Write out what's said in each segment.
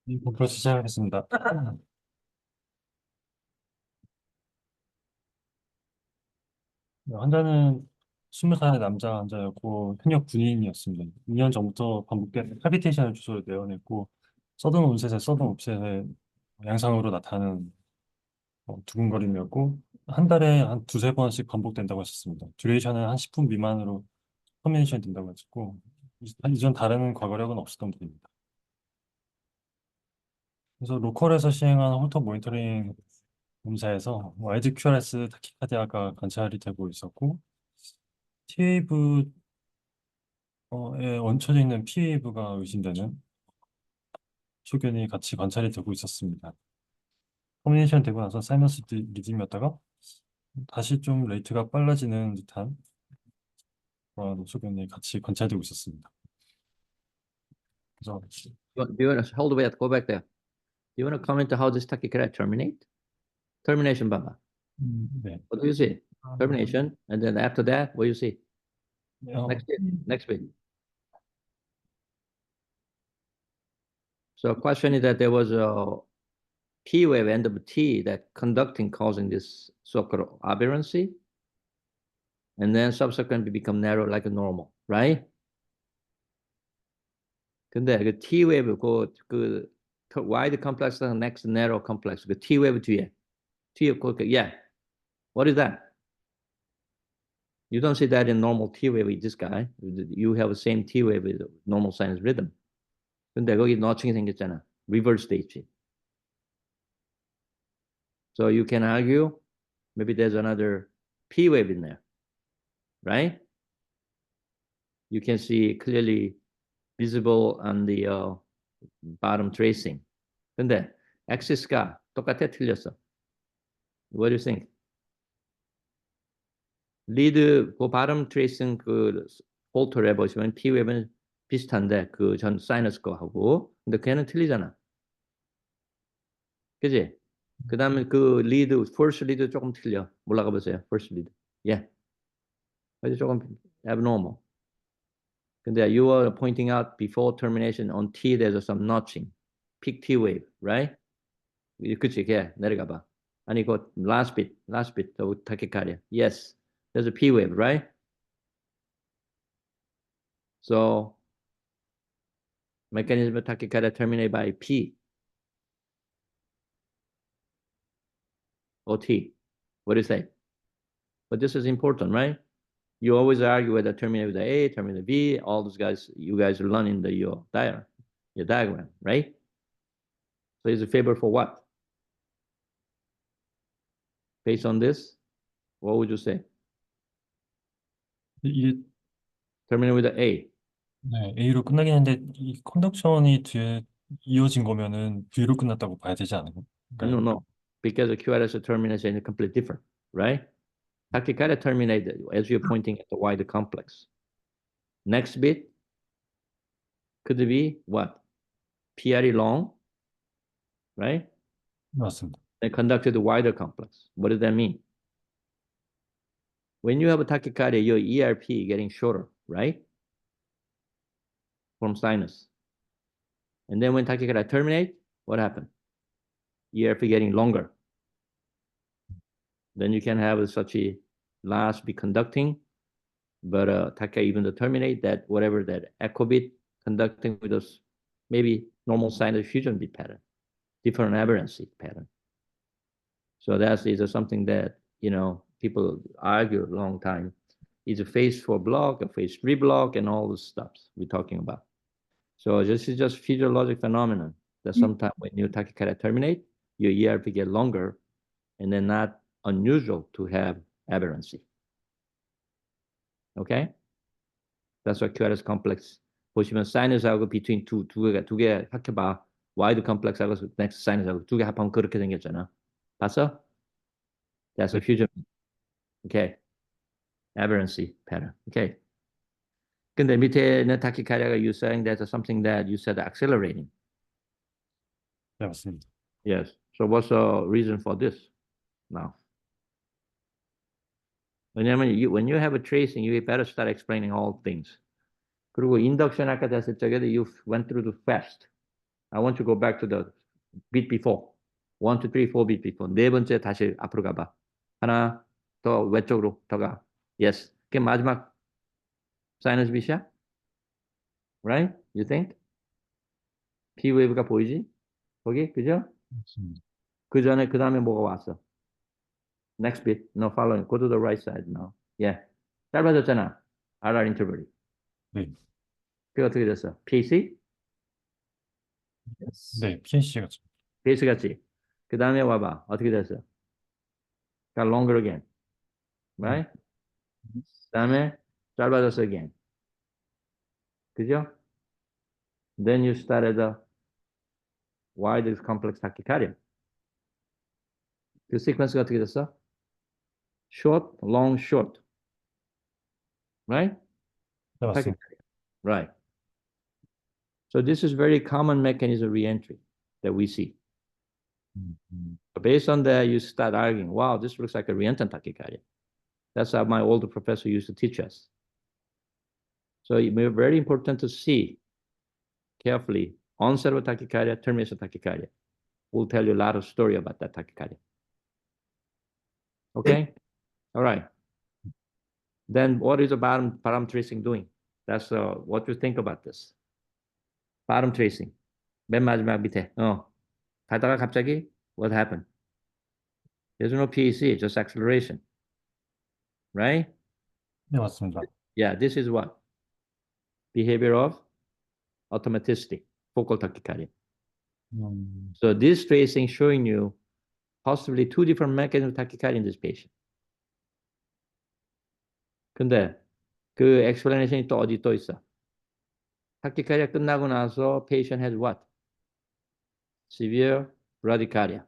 벌써 시작하겠습니다. 환자는 20살의 남자 환자였고 현역 군인이었습니다. 2년 전부터 반복된 팔피테이션을 주소로 내원했고 서든 온셋에 서든 옵셋의 양상으로 나타나는 두근거림이었고 한 달에 한 두세 번씩 반복된다고 했었습니다. 듀레이션은 한 10분 미만으로 터미네이션이 된다고 했고 이전 다른 과거력은 없었던 분입니다. 그래서 로컬에서 시행한 홀터 모니터링 검사에서 와이드 QRS 타키카디아가 관찰이 되고 있었고 T웨이브에 얹혀져 있는 P웨이브가 의심되는 소견이 같이 관찰이 되고 있었습니다. 커뮤니케이션 되고 나서 사이너스 리듬이었다가 다시 좀 레이트가 빨라지는 듯한 그런 소견이 같이 관찰되고 있었습니다. 그래서 Do you want to hold wait, go back there. Do you want to comment how this tachycardia terminate? Termination 봐봐. 네. What do you see? Termination, and then after that, what do you see? 어, Next bit. Next bit. So question is that there was a P wave end of T that conducting causing this so-called aberrancy, and then subsequently become narrow like a normal, right? 근데 그 T wave 그 wide complex next narrow complex 그 T wave 뒤에 yeah. What is that? You don't see that in normal T wave with this guy. You have the same T wave with normal sinus rhythm. 근데 거기 너칭이 생겼잖아. Reverse stage. So you can argue maybe there's another P wave in there, right? You can see clearly visible on the bottom tracing. 근데 axis가 똑같아 틀렸어. What do you think? 리드 그 bottom tracing 그 홀터를 해보시면 P 웨이브는 비슷한데 그 전 사이너스 거하고 근데 걔는 틀리잖아. 그지? 그 다음에 그 리드, first 리드 조금 틀려. 올라가 보세요. first 리드. 예. 그래서 조금 abnormal. 근데 you are pointing out before termination on T there's some notching. peak T wave, right? 그치, 걔 내려가 봐. 아니, 그 last bit, 더 tachycardia. Yes, there's a P wave, right? So mechanism of tachycardia terminated by P or T. What do you say? But this is important, right? You always argue whether terminate with the A, terminate with B. All those guys, you guys are learning your diagram, right? So is it favor for what? Based on this, what would you say? 이게 Terminate with the A. 네, A로 끝나긴 했는데 이 컨덕션이 뒤에 이어진 거면은 B로 끝났다고 봐야 되지 않을까요? No. Because the QRS termination is completely different, right? Tachycardia terminated as you're pointing at the wider complex. Next bit could be what? PRE long, right? 맞습니다. And conducted the wider complex. What does that mean? When you have a tachycardia, your ERP getting shorter, right? From sinus. And then when tachycardia terminate, what happened? ERP getting longer. Then you can have such a last be conducting, but tachycardia even to terminate that whatever that echo bit conducting with us maybe normal sinus fusion bit pattern, different aberrancy pattern. So that is something that people argue a long time. Is a phase 4 block, a phase 3 block, and all the stuff we're talking about. So this is just physiologic phenomenon that sometimes when you tachycardia terminate, your ERP get longer, and then not unusual to have aberrancy. Okay? That's why QRS complex 보시면 사이너스하고 between 두 개 합해봐. 와이드 컴플렉스하고 next 사이너스하고 두 개 합하면 그렇게 생겼잖아. 봤어? That's a fusion. Okay. Aberrancy pattern. Okay. 근데 밑에는 tachycardia you saying that's something that you said accelerating. 네, 맞습니다. Yes. So what's the reason for this now? 왜냐면 when you have a tracing, you better start explaining all things. 그리고 induction 아까 됐을 적에도 you went through the fast. I want to go back to the beat before. 1, 2, 3, 4 beat before. 네 번째 다시 앞으로 가봐. 하나 더 왼쪽으로 더 가. Yes. 그게 마지막 사이너스 빛이야? Right? You think? P 웨이브가 보이지? 거기 그죠? 맞습니다. 그 전에 그 다음에 뭐가 왔어? Next bit. No following. Go to the right side now. Yeah. 짧아졌잖아. RR 인터벌이. 네, 그게 어떻게 됐어? PC? 네, PNC가 베이스 같지? 그 다음에 와봐. 어떻게 됐어? Got longer again. Right? 그 다음에 짧아졌어 again. 그죠? Then you started the wide complex tachycardia. 그 시퀀스가 어떻게 됐어? Short, long, short. Right? 네, 맞습니다. Tachycardia. Right. So this is very common mechanism of reentry that we see. 음, 음. Based on that, you start arguing, wow, this looks like a reentrant tachycardia. That's how my older professor used to teach us. So it's very important to see carefully onset of tachycardia, termination of tachycardia. We'll tell you a lot of story about that tachycardia. Okay? All right. Then what is the bottom tracing doing? That's what you think about this. Bottom tracing. 맨 마지막 밑에. 가다가 갑자기 what happened? There's no PEC, just acceleration. Right? 네, 맞습니다. Yeah, this is what? Behavior of automaticity, focal tachycardia. 음, So this tracing showing you possibly two different mechanisms of tachycardia in this patient. 근데 그 explanation이 또 어디 또 있어? tachycardia 끝나고 나서 patient has what? Severe bradycardia.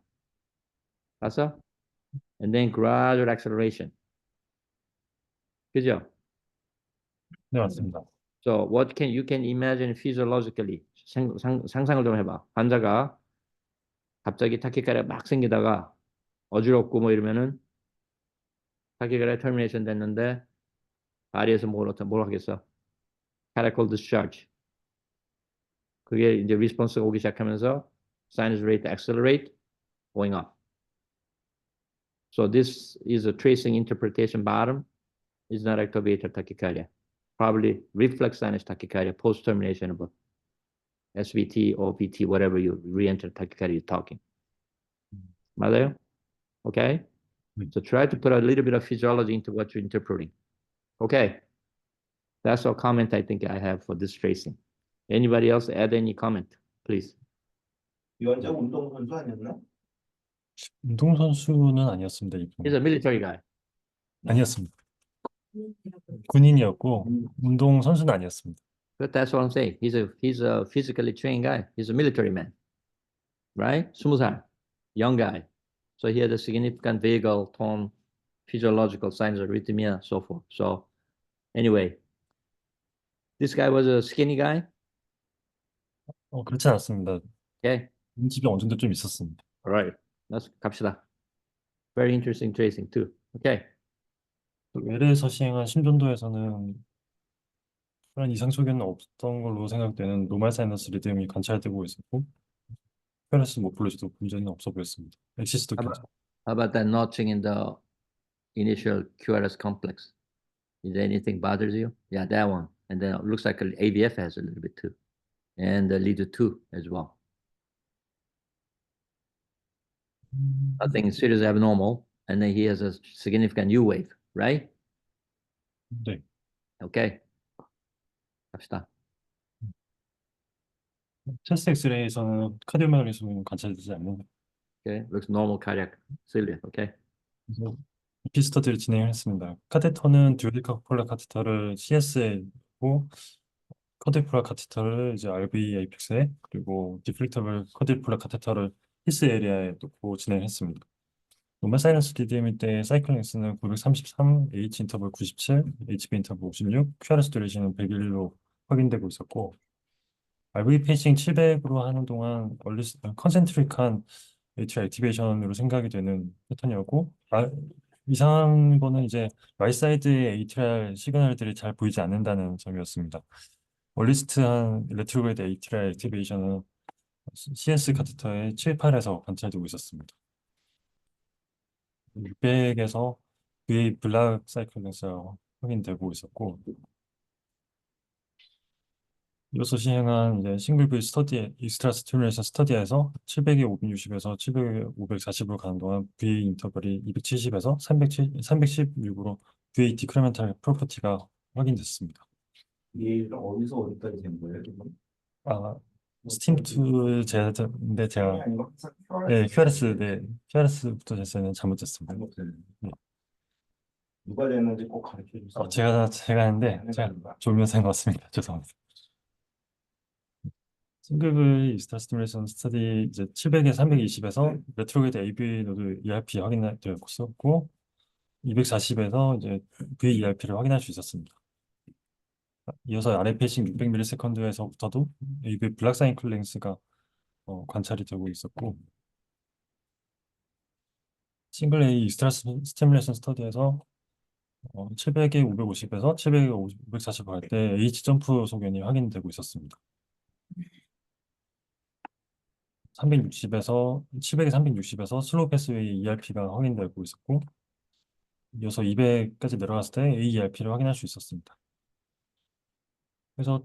봤어? And then gradual acceleration. 그죠? 네, 맞습니다. So what can you can imagine physiologically 상상을 좀 해봐. 환자가 갑자기 타키카리아 막 생기다가 어지럽고 뭐 이러면은 타키카리아 터미네이션 됐는데 다리에서 뭘 하겠어? Cardiac discharge. 그게 이제 리스폰스가 오기 시작하면서 sinus rate accelerate going up. So this is a tracing interpretation bottom is not activated tachycardia. Probably reflex sinus tachycardia post termination of SVT or VT, whatever you re-enter tachycardia you're talking. 맞아요? Okay? So try to put a little bit of physiology into what you're interpreting. Okay. That's all comment I think I have for this tracing. Anybody else add any comment, please? 유원장 운동선수 아니었나? 운동선수는 아니었습니다, He's 이분. a military guy. 아니었습니다. 군인이었고, 운동선수는 아니었습니다. But that's what I'm saying. He's a physically trained guy. He's a military man. Right? 20살. Young guy. So he had a significant vagal tone, physiological signs of arrhythmia, so forth. So anyway, this guy was a skinny guy. 그렇지 않았습니다. Okay. 인집이 어느 정도 좀 있었습니다. All right. Let's 갑시다. Very interesting tracing too. Okay. 외래에서 시행한 심전도에서는 그런 이상 소견은 없던 걸로 생각되는 노말 사이너스 리듬이 관찰되고 있었고, 페레스 모플로시도 문제는 없어 보였습니다. 엑시스도 How 괜찮. how about that notching in the initial QRS complex? Is there anything bothers you? Yeah, that one. And then it looks like AVF has a little bit too. And the leader 2 as well. Nothing serious abnormal. And then he has a significant U wave, right? 네, Okay. 갑시다. 체스트 엑스레이에서는 카디오메갈리즘은 관찰되지 않는. Okay. Looks normal cardiac cilia. Okay. 그래서 피스터들이 진행했습니다. 카테터는 듀오디카폴라 카테터를 CS에 고 커디폴라 카테터를 이제 RV 에이펙스에, 그리고 디플렉터블 커디폴라 카테터를 히스 에리아에 놓고 진행했습니다. 노멀 사이너스 리듬일 때 사이클링스는 933, H 인터벌 97, HB 인터벌 56, QRS 듀레이션은 101로 확인되고 있었고, RV 페이싱 700으로 하는 동안 컨센트릭한 ATR 액티베이션으로 생각이 되는 패턴이었고, 이상한 거는 이제 라이사이드의 ATR 시그널들이 잘 보이지 않는다는 점이었습니다. 얼리스트한 레트로그레이드 ATR 액티베이션은 CS 카테터의 7, 8에서 관찰되고 있었습니다. 600에서 VA 블락 사이클 랭스가 확인되고 있었고, 이어서 시행한 이제 싱글 V 스터디, 익스트라 스티뮬레이션 스터디에서 700에 560에서 700에 540으로 가는 동안 VA 인터벌이 270에서 316으로 VA 디크리멘탈 프로퍼티가 확인됐습니다. 이게 어디서 어디까지 된 거예요, 지금? 아, 스팀2 제인데 제가 아니, 항상 네, QRS, 네, QRS부터 됐어요. 잘못됐습니다. 잘못됐네. 네. 누가 됐는지 꼭 가르쳐 주세요. 제가 했는데 제가 졸면서 한 것 같습니다. 죄송합니다. 싱글V 익스트라 스티뮬레이션 스터디 이제 700에 320에서 레트로게이트 AV 노드 ERP 확인되었고 240에서 이제 VERP를 확인할 수 있었습니다. 이어서 아래 페이싱 600ms에서부터도 AV 블락 사이클 랭스가 관찰이 되고 있었고 싱글 A 익스트라 스티뮬레이션 스터디에서 700에 550에서 700에 540 할 때 H 점프 소견이 확인되고 있었습니다. 360에서 700에 360에서 슬로우 패스웨이 ERP가 확인되고 있었고 이어서 200까지 내려갔을 때 AERP를 확인할 수 있었습니다. 그래서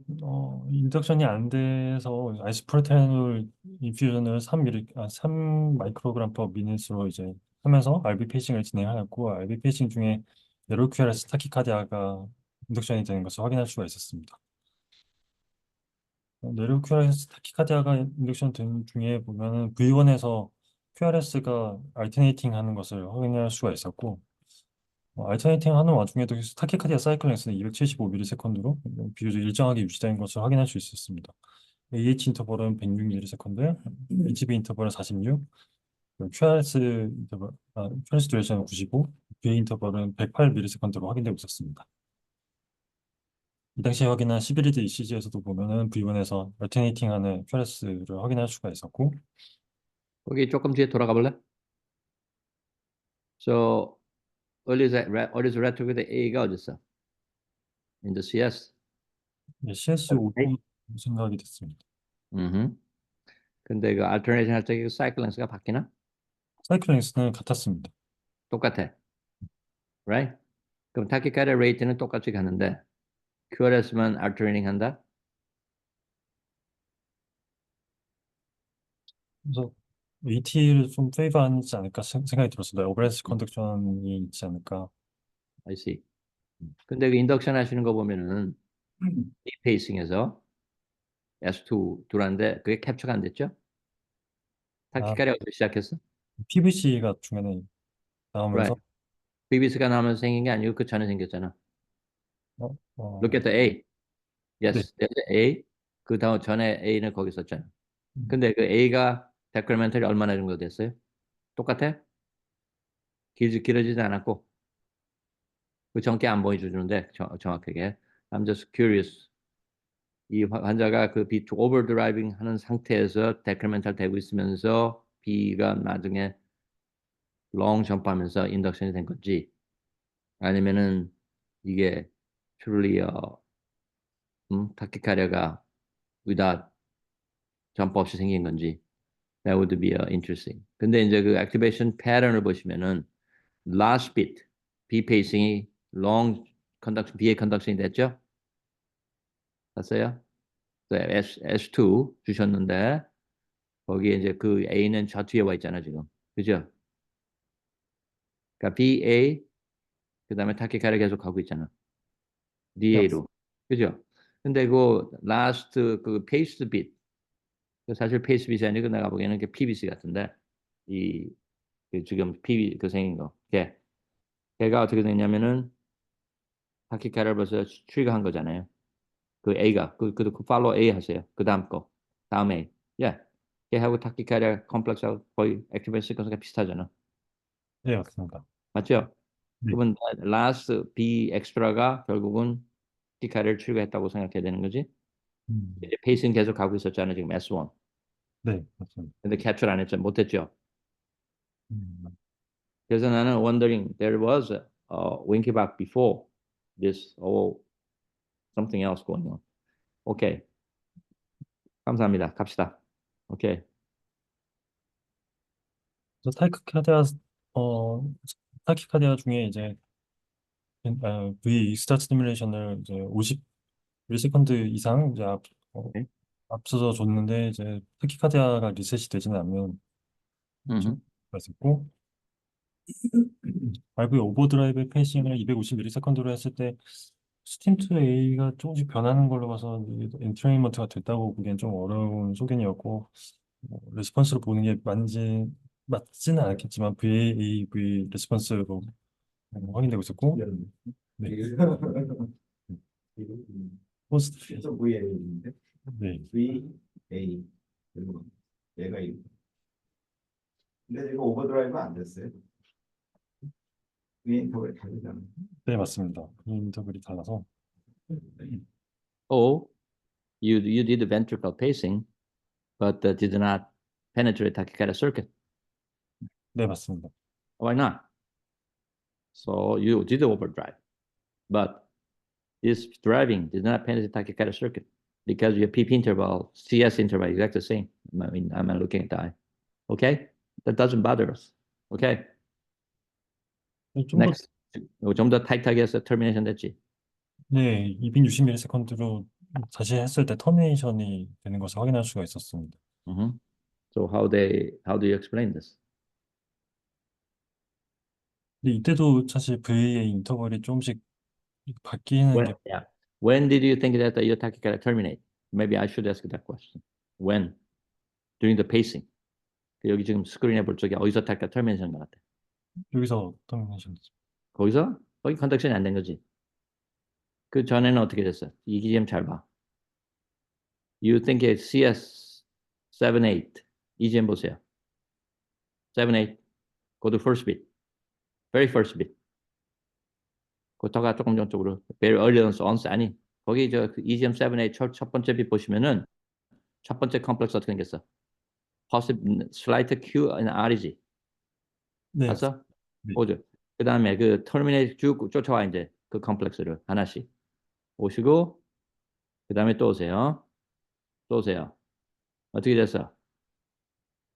인덕션이 안 돼서 아이소프로테놀 인퓨전을 3 마이크로그램 퍼 미닛으로 이제 하면서 RB 페이싱을 진행하였고 RB 페이싱 중에 에로 QRS 타키카디아가 인덕션이 되는 것을 확인할 수가 있었습니다. 내로 QRS 타키카디아가 인덕션 된 중에 보면은 V1에서 QRS가 알터네이팅 하는 것을 확인할 수가 있었고 알터네이팅 하는 와중에도 타키카디아 사이클 랭스는 275ms로 비교적 일정하게 유지된 것을 확인할 수 있었습니다. AH 인터벌은 106ms, HB 인터벌은 46, QRS 인터벌, QRS 듀레이션은 95, BA 인터벌은 108ms로 확인되고 있었습니다. 이 당시에 확인한 11리드 ECG에서도 보면은 V1에서 얼터네이팅 하는 QRS를 확인할 수가 있었고, 거기 조금 뒤에 돌아가 볼래? So 어디서 retrograde A가 어딨어? In the CS. CS5도 생각이 됐습니다. 근데 그 alternation 할 때 그 cycle length가 바뀌나? 사이클 랭스는 같았습니다. 똑같아. Right? 그럼 tachycardia rate는 똑같이 가는데 QRS만 alternating 한다? 그래서 AT를 좀 페이버하지 않을까 생각이 들었습니다. 오버레스 컨덕션이 있지 않을까. I see. 근데 그 인덕션 하시는 거 보면은 이 페이싱에서 S2 둘한데 그게 캡처가 안 됐죠? 아, tachycardia 어떻게 시작했어? PVC가 중간에 나오면서 Right. BBC가 나오면서 생긴 게 아니고 그 전에 생겼잖아. 어, Look at the A. 네, Yes, there's A. 그 다음 전에 A는 거기 있었잖아. 음, 근데 그 A가 데크리멘털이 얼마나 정도 됐어요? 똑같아? 길어지지 않았고 그 정확히 안 보여주는데 정확하게. I'm just curious. 이 환자가 그 B 오버드라이빙 하는 상태에서 데크리멘탈 되고 있으면서 B가 나중에 롱 점프하면서 인덕션이 된 건지 아니면은 이게 truly 타키카리아가 without 점프 없이 생긴 건지 that would be interesting. 근데 이제 그 액티베이션 패턴을 보시면은 last bit B 페이싱이 long conduction B의 conduction이 됐죠? 봤어요? 네, S2 주셨는데 거기에 이제 그 A는 저 뒤에 와 있잖아 지금, 그죠? 그러니까 BA 그 다음에 타키카를 계속 가고 있잖아. DA로, 그죠? 근데 그 last 그 paste bit 사실 paste bit이 아니고 내가 보기에는 그 PBC 같은데 그 지금 PB 그 생긴 거, 걔가 어떻게 됐냐면은 타키카를 벌써 트리거한 거잖아요. 그 A가 그 follow A 하세요. 그 다음 거 다음 A. 예. 걔하고 타키카리아 컴플렉스하고 거의 액티베이션 시퀀스가 비슷하잖아. 네, 맞습니다. 맞죠? 네, 그러면 last B 엑스트라가 결국은 타키카리아를 트리거했다고 생각해야 되는 거지. 음, 이제 페이스는 계속 가고 있었잖아 지금 S1. 네, 맞습니다. 근데 캡처를 안 했죠. 못했죠. 음, 그래서 나는 wondering there was a winky back before this or something else going on. 오케이. 감사합니다. 갑시다. Okay. 그래서 어, 타키카디아 중에 이제 V 스타트 시뮬레이션을 이제 50ms 이상 이제 네. 앞서서 줬는데 이제 타키카디아가 리셋이 되지는 않으면 Mm-hmm. 가 있었고 RV 오버드라이브 페이싱을 250ms로 했을 때 스팀 투 A가 조금씩 변하는 걸로 봐서 엔트레인먼트가 됐다고 보기엔 좀 어려운 소견이었고 레스폰스로 보는 게 맞지는 않았겠지만 VAV 레스폰스로 확인되고 있었고 네. 포스트 그래서 VA인데 네. VA 그리고 얘가 이. 근데 이거 오버드라이브 안 됐어요. VA 인터벌이 다르잖아. 네, 맞습니다. 이 인터벌이 달라서 Or you did the ventricle pacing, but did not penetrate tachycardia circuit. 네, 맞습니다. Why not? So you did the overdrive, but this driving did not penetrate tachycardia circuit because your PP interval, CS interval is exactly the same. I mean, I'm looking at the eye. Okay, that doesn't bother us. Okay, 좀 더, next. 좀 더 타이트하게 해서 termination 됐지. 네, 260ms로 다시 했을 때 터미네이션이 되는 것을 확인할 수가 있었습니다. Mhm. So how do you explain this? 근데 이때도 사실 VA의 인터벌이 조금씩 바뀌는 게 Yeah. When did you think that your tachycardia terminate? Maybe I should ask that question. When? During the pacing. 여기 지금 스크린에 볼 적이 어디서 tachycardia termination 것 같아. 여기서 터미네이션 거기서? 거기 컨덕션이 안 된 거지. 그 전에는 어떻게 됐어? 이 기점 잘 봐. You think it's CS 7-8. EGM 보세요. 7-8. Go to first bit. Very first bit. 그거가 조금 전쪽으로. Very early on 아니. 거기 저 EGM 7-8 첫 번째 빛 보시면은 첫 번째 컴플렉스 어떻게 생겼어? Positive, slight Q and R이지. 네, 봤어? 네. 오죠. 그 다음에 그 터미네이트 쭉 쫓아와 이제 그 컴플렉스를 하나씩 오시고 그 다음에 또 오세요. 또 오세요. 어떻게 됐어?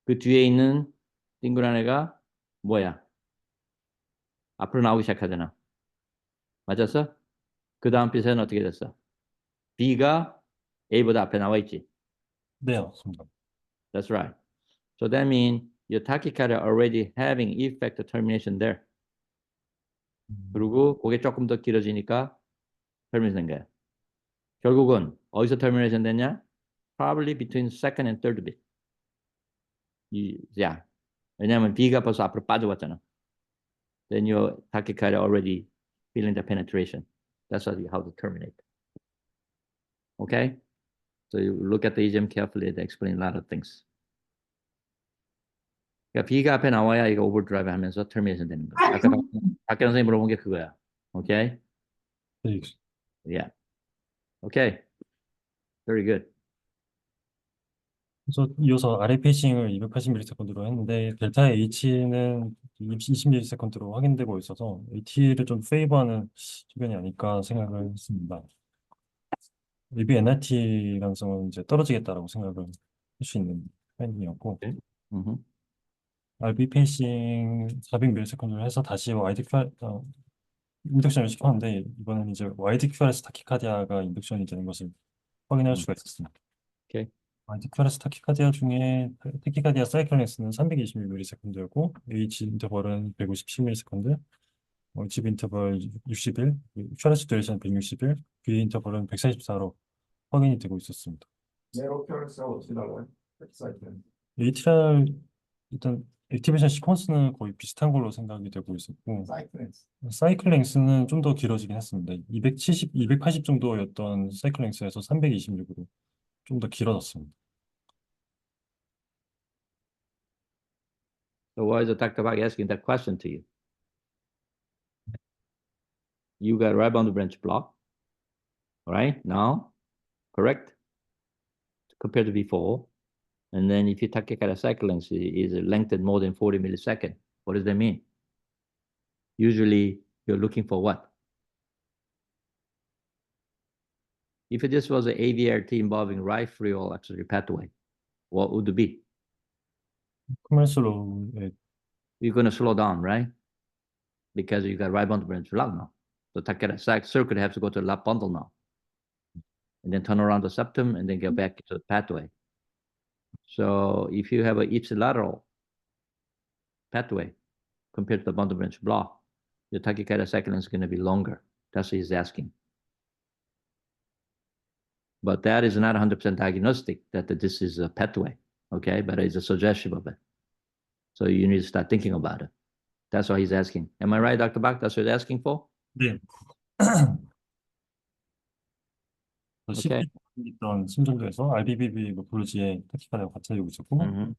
그 뒤에 있는 띵그란 애가 뭐야? 앞으로 나오기 시작하잖아. 맞았어? 그 다음 빛에는 어떻게 됐어? B가 A보다 앞에 나와 있지. 네, 맞습니다. That's right. So that means your tachycardia already having effect termination there. 그리고 그게 조금 더 길어지니까 termination 된 거야. 결국은 어디서 termination 됐냐? Probably between second and third bit. Yeah. 왜냐하면 B가 벌써 앞으로 빠져왔잖아. Then your tachycardia already feeling the penetration. That's how to terminate. Okay? So you look at the EGM carefully. They explain a lot of things. 그러니까 B가 앞에 나와야 이거 오버드라이브 하면서 termination 되는 거야. 아까 박경 선생님 물어본 게 그거야. Okay? 네, Yeah. Okay. Very good. 그래서 이어서 아래 페이싱을 280ms로 했는데 델타 H는 20ms로 확인되고 있어서 AT를 좀 페이버하는 소견이 아닐까 생각을 했습니다. 리뷰 NRT 가능성은 이제 떨어지겠다라고 생각을 할 수 있는 타이밍이었고 Mhm. RB 페이싱 400ms로 해서 다시 인덕션을 시켰는데 이번엔 이제 와이드 QRS 타키카디아가 인덕션이 되는 것을 확인할 수가 있었습니다. Okay. 와이드 QRS 타키카디아 중에 타키카디아 사이클렉스는 320ms였고 H 인터벌은 150ms, 집 인터벌 60일, QRS 듀레이션 160일, B 인터벌은 144로 확인이 되고 있었습니다. 네로큐어스가 어떻게 나와요? 사이트는. ATR 일단 액티베이션 시퀀스는 거의 비슷한 걸로 생각이 되고 있었고 사이트는. 사이클 랭스는 좀 더 길어지긴 했습니다. 270, 280 정도였던 사이클 랭스에서 326으로 좀 더 길어졌습니다. So why is Dr. Bach asking that question to you? You got right boundary branch block, all right? Now, correct? Compared to before. And then if your tachycardia cycle length is lengthened more than 40 milliseconds, what does that mean? Usually you're looking for what? If this was an AVRT involving right free or axillary pathway, what would be? 커머셜로의 You're going to slow down, right? Because you got right bundle branch log now. So Takeda circuit has to go to left bundle now. And then turn around the septum and then get back to the pathway. So if you have a ipsilateral pathway compared to the bundle branch block, the tachycardia cycling is going to be longer. That's what he's asking. But that is not 100% diagnostic that this is a pathway, okay? But it's a suggestion of it. So you need to start thinking about it. That's what he's asking. Am I right, Dr. Bach? That's what he's asking for? 네. 오케이. 10분 있던 심전도에서 RBBB 모폴로지에 타키카드가 관찰되고 있었고 Mhm.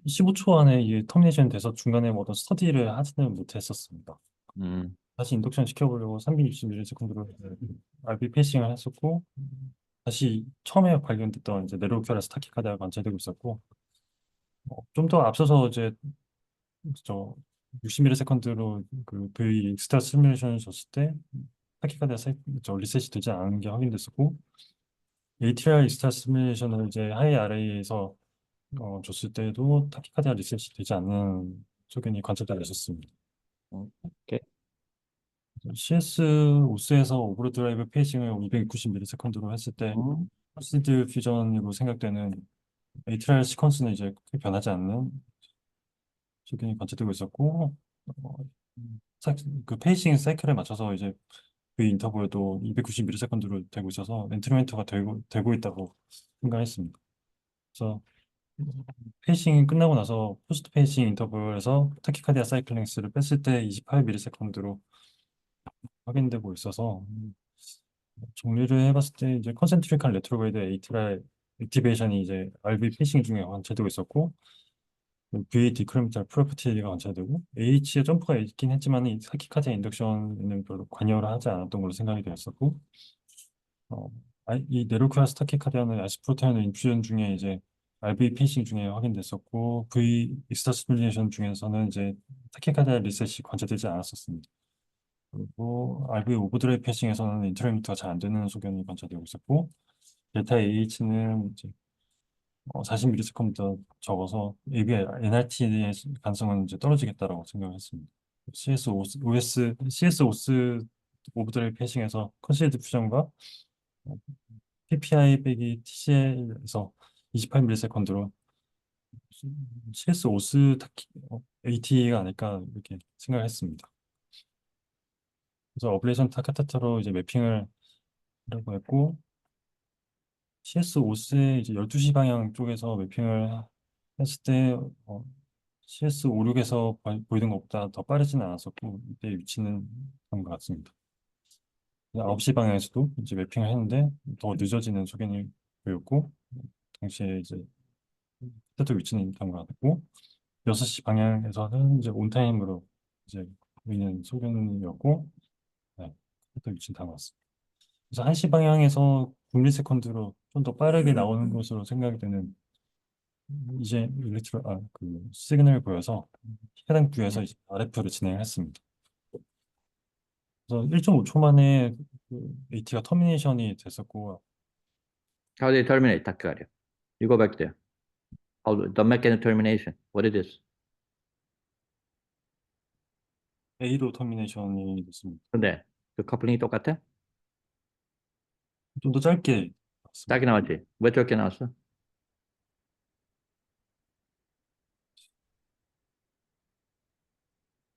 15초 안에 이게 터미네이션 돼서 중간에 뭐 어떤 스터디를 하지는 못했었습니다. Mm. 다시 인덕션 시켜보려고 360ms로 RB 페이싱을 했었고 다시 처음에 발견됐던 이제 네로큐라스 타키카드가 관찰되고 있었고 좀 더 앞서서 이제 저 60ms로 그 V 스타 시뮬레이션을 줬을 때 타키카드가 저 리셋이 되지 않은 게 확인됐었고 ATR 스타 시뮬레이션을 이제 하이 RA에서 줬을 때도 타키카드가 리셋이 되지 않는 소견이 관찰되고 있었습니다. Okay. CS 오스에서 오버드라이브 페이싱을 290ms로 했을 때 Mhm. 컨시드 퓨전으로 생각되는 ATR 시퀀스는 이제 크게 변하지 않는 소견이 관찰되고 있었고 어, 그 페이싱 사이클에 맞춰서 이제 그 인터벌도 290ms로 되고 있어서 엔트리멘트가 되고 있다고 생각했습니다. 그래서 페이싱이 끝나고 나서 포스트 페이싱 인터벌에서 타키카디아 사이클링스를 뺐을 때 28ms로 확인되고 있어서 정리를 해봤을 때 이제 컨센트릭한 레트로그레이드 에이트랄 액티베이션이 이제 RV 페이싱 중에 관찰되고 있었고 V 디크리멘탈 프로퍼티가 관찰되고 H의 점프가 있긴 했지만 이 타키카디아 인덕션에는 별로 관여를 하지 않았던 걸로 생각이 되었었고 이 네로크라스 타키카디아는 아시프로테인 인퓨전 중에 이제 RV 페이싱 중에 확인됐었고 V 익스타 시뮬레이션 중에서는 이제 타키카디아 리셋이 관찰되지 않았었습니다. 그리고 RV 오버드라이브 패싱에서는 인터레미터가 잘 안 되는 소견이 관찰되고 있었고 델타 AH는 이제 40ms보다 적어서 ABI NRT의 가능성은 이제 떨어지겠다라고 생각했습니다. CS 오스 오버드라이브 패싱에서 컨실드 퓨전과 PPI 빼기 TCL에서 28ms로 CS 오스 AT가 아닐까 이렇게 생각했습니다. 그래서 어블레이션 타카타타로 이제 매핑을 하려고 했고 CS 오스의 이제 12시 방향 쪽에서 매핑을 했을 때 CS 56에서 보이던 것보다 더 빠르지는 않았었고 이때 위치는 그런 것 같습니다. 9시 방향에서도 이제 매핑을 했는데 더 늦어지는 소견이 보였고 당시에 이제 그때도 위치는 그런 것 같고 6시 방향에서는 이제 온타임으로 이제 보이는 소견이었고 네, 그때도 위치는 다 맞습니다. 그래서 1시 방향에서 9ms로 좀 더 빠르게 나오는 것으로 생각이 되는 이제 그 시그널을 보여서 해당 부에서 이제 RF를 진행했습니다. 그래서 1.5초 만에 그 AT가 터미네이션이 됐었고 How do they terminate tachycardia? You go back there. The mechanism termination. What it is? A로 터미네이션이 됐습니다. 근데 그 커플링이 똑같아? 좀 더 짧게 났습니다. 짧게 나왔지? 왜 짧게 나왔어?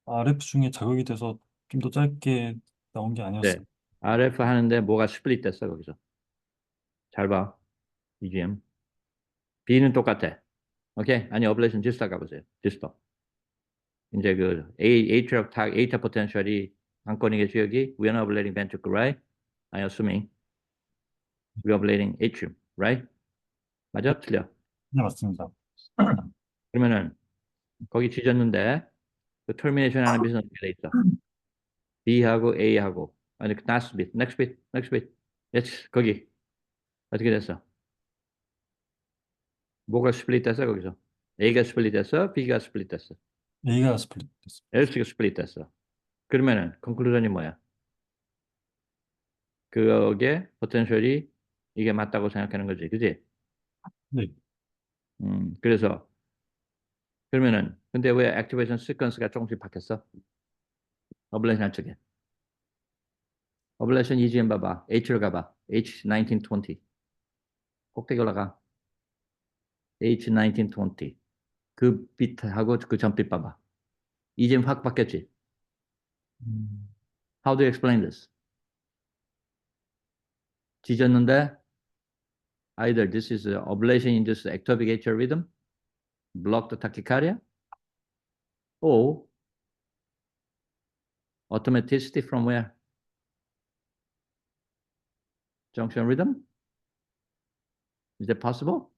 RF 중에 자극이 돼서 좀 더 짧게 나온 게 네. 아니었어요. RF 하는데 뭐가 스플릿 됐어 거기서. 잘 봐. EGM. B는 똑같아. 오케이? 아니 어블레이션 디스터 가보세요. 디스터. 이제 그 atrial atrial potential이 안건이게 지역이 we're not ablating ventricle, right? I'm assuming we're ablating atrium, right? 맞아? 틀려. 네, 맞습니다. 그러면은 거기 지졌는데 그 termination 하는 bit은 어떻게 돼 있어? B하고 A하고 아니 그 next bit, next bit, next bit. yes, 거기 어떻게 됐어? 뭐가 스플릿 됐어 거기서? A가 스플릿 됐어? B가 스플릿 됐어? A가 스플릿 됐습니다. L가 스플릿 됐어. 그러면은 컨클루전이 뭐야? 그게 포텐셜이 이게 맞다고 생각하는 거지, 그지? 네. 그래서 그러면은 근데 왜 액티베이션 시퀀스가 조금씩 바뀌었어? 어블레이션 쪽에. 어블레이션 EGM 봐봐. H를 가봐. H1920. 꼭대기 올라가. H1920. 그 빛하고 그 전빛 봐봐. EGM 확 바뀌었지. 음, How do you explain this? 뒤졌는데 either this is a ablation induced ectopic atrial rhythm, blocked tachycardia, or automaticity from where? Junction rhythm? Is that possible?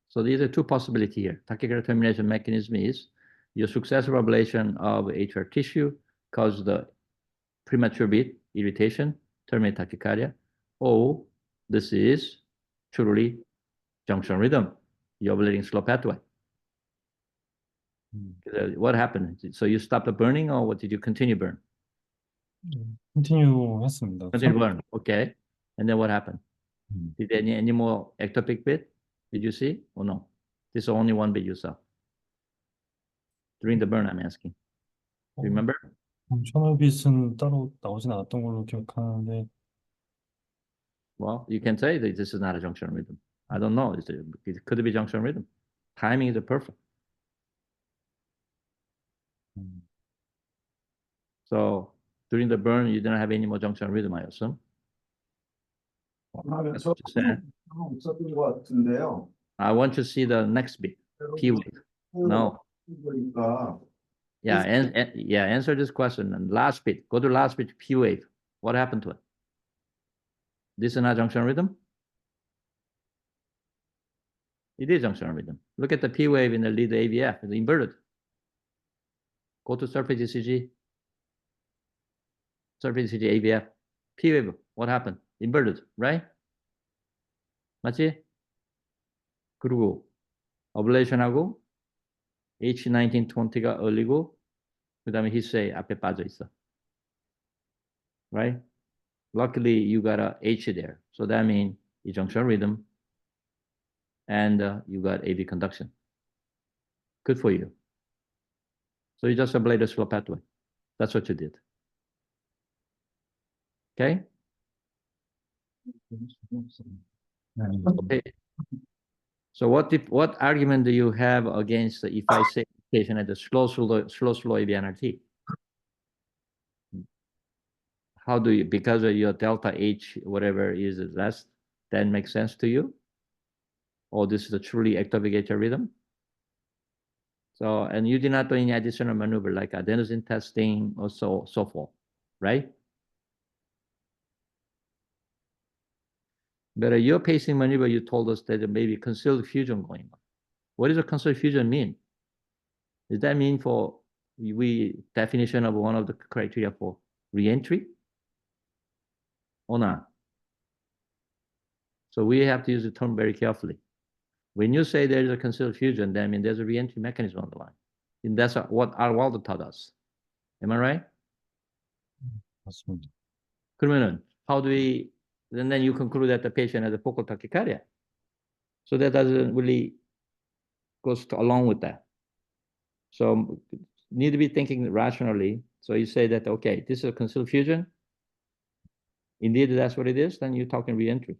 So these are two possibilities here. Tachycardia termination mechanism is your successive ablation of atrial tissue causes the premature beat, irritation, terminate tachycardia, or this is truly junction rhythm, you're ablating slow pathway. What happened? So you stopped the burning or what did you continue burn? 컨티뉴 했습니다. Continue burn, okay. And then what happened? 음, Did any more ectopic bit? Did you see or no? This is only one bit you saw. During the burn, I'm asking. Do you remember? 셔널빗은 따로 나오진 않았던 걸로 기억하는데, Well, you can say that this is not a junction rhythm. I don't know. It could be junction rhythm. Timing is perfect. 음, So during the burn, you didn't have any more junction rhythm, I assume. That's 하면서 what you said. 없었던 것 같은데요. I want to see the next bit. P wave. No. 그러니까 Yeah, yeah. Answer this question. And last bit. Go to last bit. P wave. What happened to it? This is not junction rhythm. It is junction rhythm. Look at the P wave in the lead AVF. It's inverted. Go to surface ECG. Surface ECG AVF. P wave. What happened? Inverted, right? 맞지? 그리고 어블레이션하고 H1920가 얼리고 그 다음에 히스에 앞에 빠져 있어. Right? Luckily, you got a H there. So that means junction rhythm and you got AV conduction. Good for you. So you just ablate the slow pathway. That's what you did. Okay? Okay. So what argument do you have against if I say patient at the slow AVNRT? How do you, because of your delta H, whatever is less, that makes sense to you? Or this is a truly ectopic atrial rhythm? So, and you did not do any additional maneuver like adenosine testing or so forth, right? But your pacing maneuver, you told us that there may be concealed fusion going on. What does a concealed fusion mean? Does that mean for we definition of one of the criteria for reentry or not? So we have to use the term very carefully. When you say there is a concealed fusion, that means there's a reentry mechanism on the line. And that's what Arwaldo taught us. Am I right? 맞습니다. 그러면은, how do we, and then you conclude that the patient has a focal tachycardia. So that doesn't really goes along with that. So need to be thinking rationally. So you say that, okay, this is a concealed fusion. Indeed, that's what it is. Then you're talking reentry.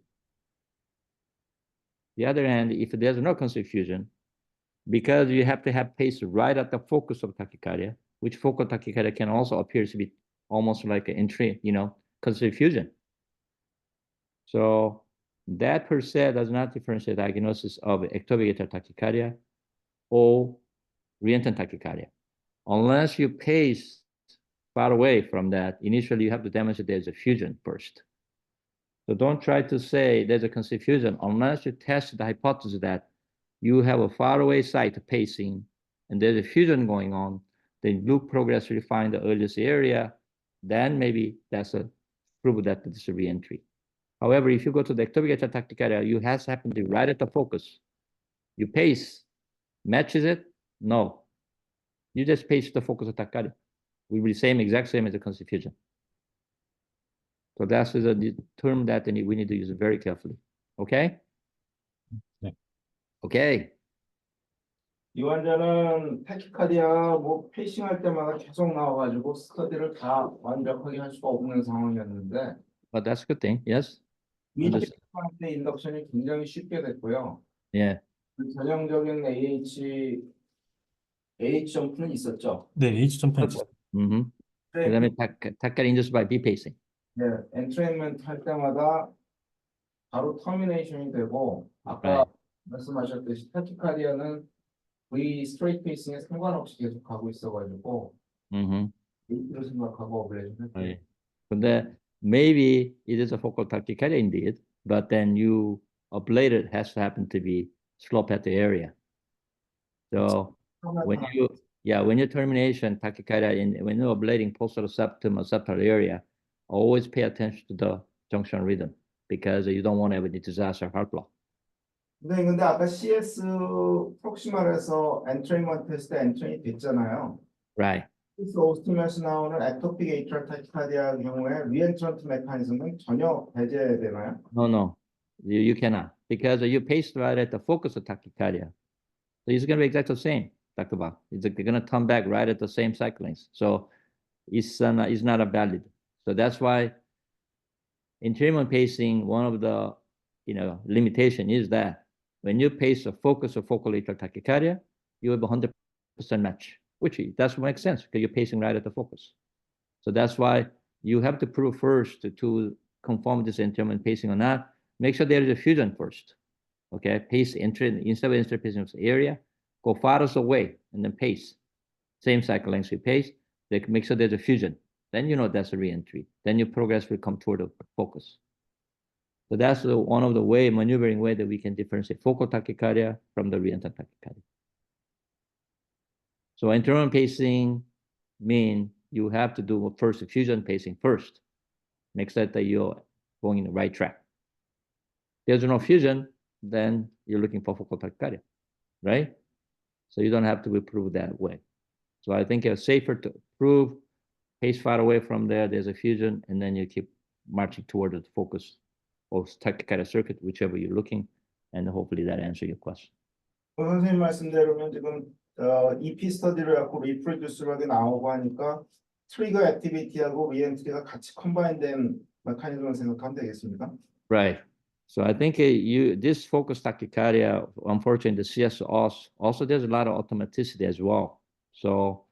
The other hand, if there's no concealed fusion, because you have to have pace right at the focus of tachycardia, which focal tachycardia can also appear to be almost like an entry, concealed fusion. So that per se does not differentiate diagnosis of ectopic atrial tachycardia or reentrant tachycardia. Unless you pace far away from that, initially you have to demonstrate there's a fusion first. So don't try to say there's a concealed fusion unless you test the hypothesis that you have a far away site pacing and there's a fusion going on, then look progressively find the earliest area, then maybe that's a proof that this is a reentry. However, if you go to the ectopic atrial tachycardia, you have to happen to be right at the focus. You pace, matches it? No. You just pace the focus of tachycardia. Will be exact same as the concealed fusion. So that's the term that we need to use very carefully. Okay? 네. Okay. 이 환자는 타키카디아 뭐 페이싱할 때마다 계속 나와가지고 스터디를 다 완벽하게 할 수가 없는 상황이었는데 But that's a good thing. Yes. 위페이싱할 때 인덕션이 굉장히 쉽게 됐고요. Yeah. 그 전형적인 AH 점프는 있었죠. 네, H 점프는 Mm-hmm. 네, 그다음에 탁갈 induced by B pacing. 네, 엔트레인먼트 할 때마다 바로 터미네이션이 되고 아까 Right. 말씀하셨듯이 타키카디아는 V 스트레이트 페이싱에 상관없이 계속 가고 있어가지고 Mm-hmm. AH를 생각하고 어블레이션 했죠. Right. 근데 maybe it is a focal tachycardia indeed, but then you ablate it has to happen to be slope at the area. So when you termination tachycardia when you're ablating postal septum or septal area, always pay attention to the junction rhythm because you don't want to have a disaster heart block. 네, 근데 아까 CS 프록시말에서 엔트레인먼트 했을 때 엔트레인이 됐잖아요. Right. CS 오스티면서 나오는 에토픽 에이트럴 타키카디아 경우에 리엔트런트 메커니즘은 전혀 배제되나요? No, you cannot because you pace right at the focus of tachycardia. So it's going to be exactly the same, Dr. Bach. They're going to come back right at the same cycle length. So it's not a valid. So that's why in treatment pacing, one of the limitation is that when you pace a focus of focal atrial tachycardia, you have 100% match, which does make sense because you're pacing right at the focus. So that's why you have to prove first to confirm this intermittent pacing or not. Make sure there is a fusion first. Okay, pace entry instead of entry pacing area, go farthest away and then pace. Same cycle length you pace. They make sure there's a fusion. Then you know that's a re-entry. Then your progress will come toward the focus. So that's one of the maneuvering way that we can differentiate focal tachycardia from the re-entrant tachycardia. So internal pacing mean you have to do first fusion pacing first. Make sure that you're going in the right track. There's no fusion, then you're looking for focal tachycardia, right? So you don't have to be proved that way. So I think it's safer to prove pace far away from there, there's a fusion, and then you keep marching toward the focus of tachycardia circuit, whichever you're looking, and hopefully that answers your question. 선생님 말씀대로면 지금 EP 스터디를 갖고 리프로듀스하게 나오고 하니까 트리거 액티비티하고 리엔트리가 같이 컴바인된 메커니즘을 생각하면 되겠습니까? Right. So I think this focus tachycardia, unfortunately, the CS also there's a lot of automaticity as well. So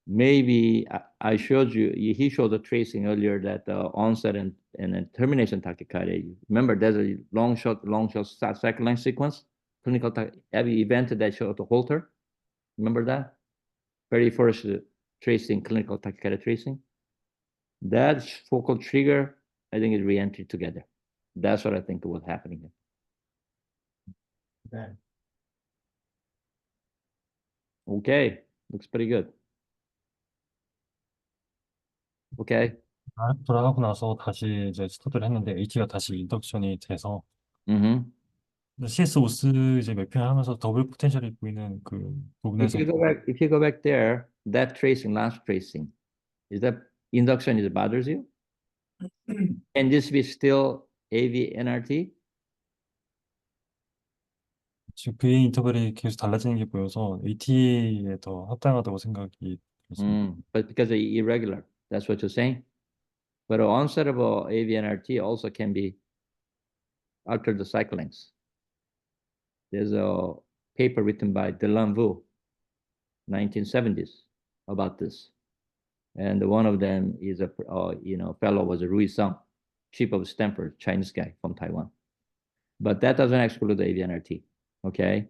maybe I showed you, he showed the tracing earlier that the onset and then termination tachycardia. Remember, there's a long short cycle length sequence, clinical every event that showed the Holter. Remember that? Very first tracing, clinical tachycardia tracing. That focal trigger, I think, is re-entry together. That's what I think was happening here. 네. Okay, looks pretty good. Okay. 돌아가고 나서 다시 이제 스터디를 했는데 H가 다시 인덕션이 돼서 Mm-hmm. CS 오스 이제 매핑하면서 더블 포텐셜이 보이는 그 부분에서 If you go back there, that tracing, last tracing, is that induction is bothers you? Can this be still AV NRT? 지금 VA 인터벌이 계속 달라지는 게 보여서 AT에 더 합당하다고 생각이 들었습니다. But because of irregular, that's what you're saying. But onset of AV NRT also can be altered the cycle lengths. There's a paper written by Delanvu, 1970s, about this. And one of them is a fellow was a Rui Song, chief of Stanford, Chinese guy from Taiwan. But that doesn't exclude the AVNRT. Okay,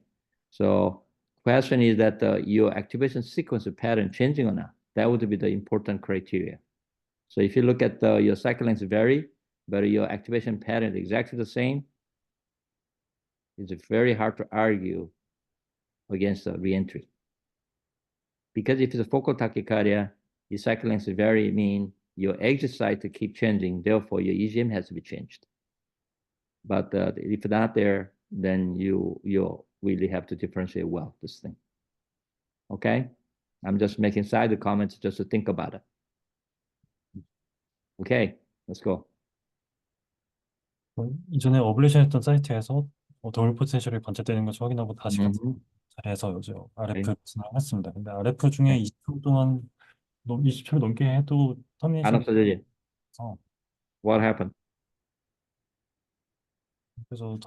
so question is that your activation sequence pattern changing or not? That would be the important criteria. So if you look at your cycle lengths vary, but your activation pattern is exactly the same, it's very hard to argue against the reentry. Because if it's a focal tachycardia, your cycle lengths vary, mean your exit site to keep changing, therefore your EGM has to be changed. But if not there, then you really have to differentiate well this thing. Okay, I'm just making side comments just to think about it. Okay, let's go. 이전에 어블레이션 했던 사이트에서 더블 포텐셜이 관찰되는 것을 확인하고 다시 Mhm. 해서 이제 Okay. RF 진행했습니다. 근데 RF 중에 네. 20초 동안 20초를 넘게 해도 안 터미네이션 없어지지? What happened? 그래서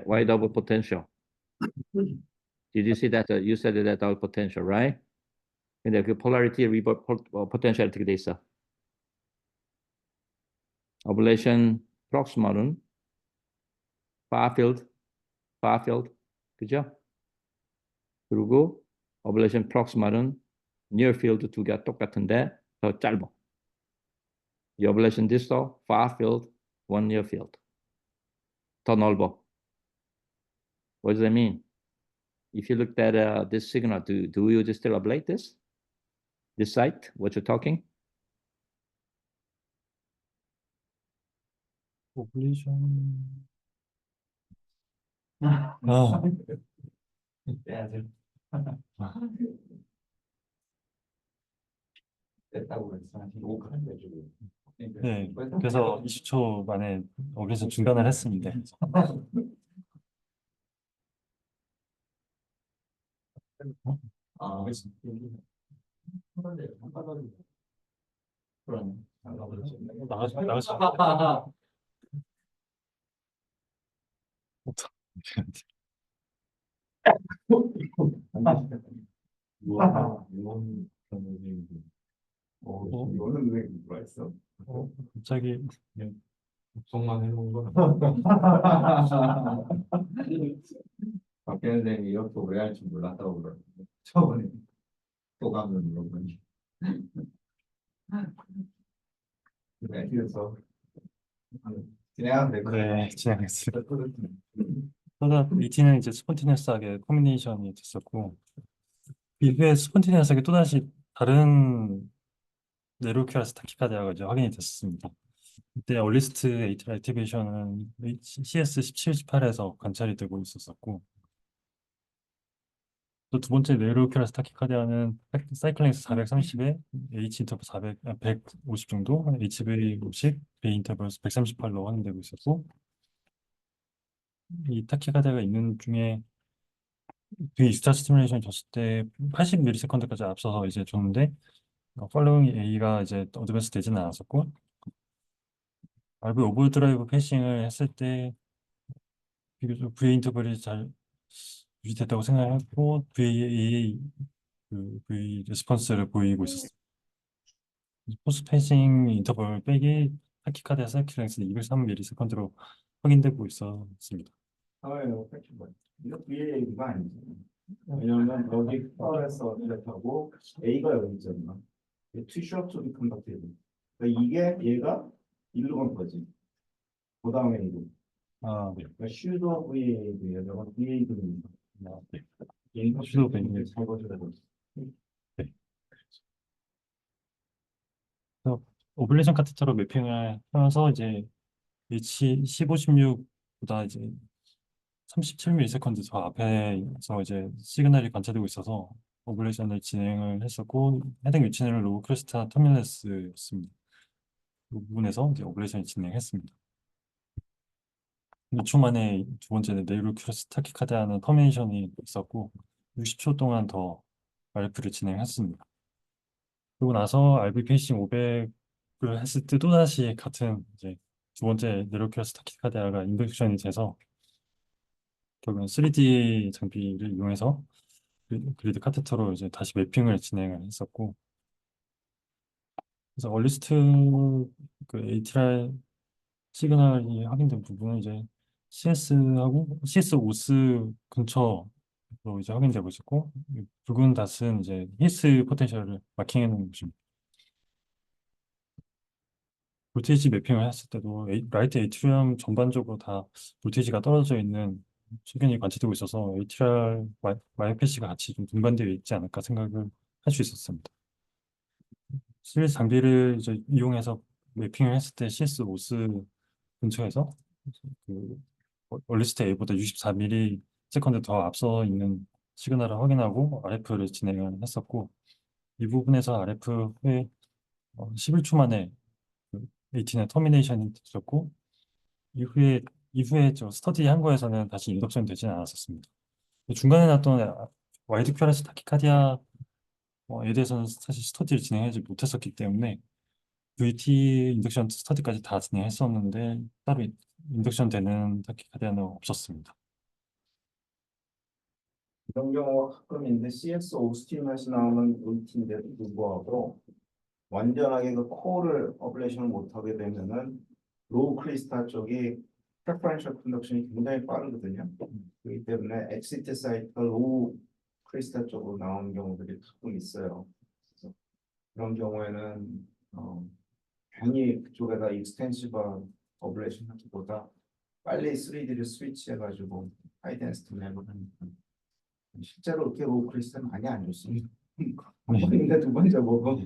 Why double potential? Did you see that? You said that double potential, right? 근데 그 polarity reverse potential 어떻게 돼 있어? Ablation proximal은 far field, 그죠? 그리고 ablation proximal은 near field 두 개가 똑같은데 더 짧아. 이 ablation distal, far field, one near field. 더 넓어. What does that mean? If you looked at this signal, do you just still ablate this? This site, what you're talking? 오블레이션 네, 그래서 20초 만에 여기서 중단을 했습니다. 나가시 이거는 왜 뭐가 있어? 갑자기 속만 해놓은 거. 박현 선생님이 이렇게 오래 할 줄 몰랐다고 그러는데 처음에 또 가면 물어보니 네, 그래서 진행하면 될것 같아요. 네, 진행했습니다. 그러다 이티는 이제 스폰티니어스하게 코미네이션이 됐었고 이후에 스폰티니어스하게 또다시 다른 네로큐아스 타키카드아가 이제 확인이 됐습니다. 이때 얼리스트 액티베이션은 CS 17, 18에서 관찰이 되고 있었었고 또 두 번째 네로큐아스 타키카드아는 사이클링스 430에 H 인터벌 150 정도, HV 50, B 인터벌 138로 확인되고 있었고 이 타키카드아가 있는 중에 그 스타 스티뮬레이션 줬을 때 80ms까지 앞서서 이제 줬는데 팔로잉 A가 이제 어드밴스 되지는 않았었고 RV 오버드라이브 패싱을 했을 때 비교적 VA 인터벌이 잘 유지됐다고 생각했고 VA V 레스폰스를 보이고 있었어요. 포스트 패싱 인터벌 빼기 타키카드아 사이클 랭스는 203ms로 확인되고 있었습니다. 사회요, 팩트 뭐야? 이거 VA가 아니지. 왜냐면 여기 펄에서 이렇다고 A가 여기 있잖아. 투샷 소리 컨덕티브. 그러니까 이게 얘가 일로 간 거지. 그 다음에 이거. 아, 네. 그러니까 슈더 VA도 얘가 VA도 네. 얘가 슈더 VA. 잘 거주되고 있어. 네. 그래서 오블레이션 카테터로 매핑을 하면서 이제 H 15, 16보다 이제 37ms 더 앞에서 이제 시그널이 관찰되고 있어서 오블레이션을 진행을 했었고 해당 위치는 로우 크레스타 터미널스였습니다. 이 부분에서 이제 오블레이션을 진행했습니다. 2초 만에 두 번째 네이로 크레스트 타키카드아는 터미네이션이 있었고 60초 동안 더 RF를 진행했습니다. 그리고 나서 RV 페이싱 500을 했을 때 또다시 같은 이제 두 번째 네로큐어스 타키카드아가 인덕션이 돼서 결국은 3D 장비를 이용해서 그리드 카테터로 이제 다시 매핑을 진행을 했었고 그래서 얼리스트 그 ATR 시그널이 확인된 부분은 이제 CS하고 CS 오스 근처로 이제 확인되고 있었고 이 붉은 닷은 이제 히스 포텐셜을 마킹해 놓은 곳입니다. 볼테이지 매핑을 했을 때도 라이트 에이트리엄 전반적으로 다 볼테이지가 떨어져 있는 소견이 관측되고 있어서 ATR YFPC가 같이 좀 분반되어 있지 않을까 생각을 할 수 있었습니다. CS 장비를 이제 이용해서 매핑을 했을 때 CS 오스 근처에서 그 얼리스트 A보다 64mm 세컨드 더 앞서 있는 시그널을 확인하고 RF를 진행을 했었고 이 부분에서 RF 후에 11초 만에 그 AT는 터미네이션이 됐었고 이후에 저 스터디 한 거에서는 다시 인덕션 되진 않았었습니다. 중간에 나왔던 와이드 큐라스 타키카디아에 대해서는 사실 스터디를 진행하지 못했었기 때문에 VT 인덕션 스터디까지 다 진행했었는데 따로 인덕션 되는 타키카디아는 없었습니다. 이런 경우가 가끔 있는데 CS 오스틴에서 나오는 루틴인데도 불구하고 완전하게 그 코어를 어블레이션을 못하게 되면은 로우 크리스탈 쪽이 프레퍼런셜 컨덕션이 굉장히 빠르거든요. 그렇기 때문에 엑시트 사이트가 로우 크리스탈 쪽으로 나오는 경우들이 가끔 있어요. 그래서 그런 경우에는 괜히 그쪽에다 익스텐시브 어블레이션 하기보다 빨리 3D를 스위치해가지고 하이 덴시티 랩을 하니까 실제로 이렇게 로우 크리스탈 많이 안 줬습니다. 한 번인가 두 번째 보고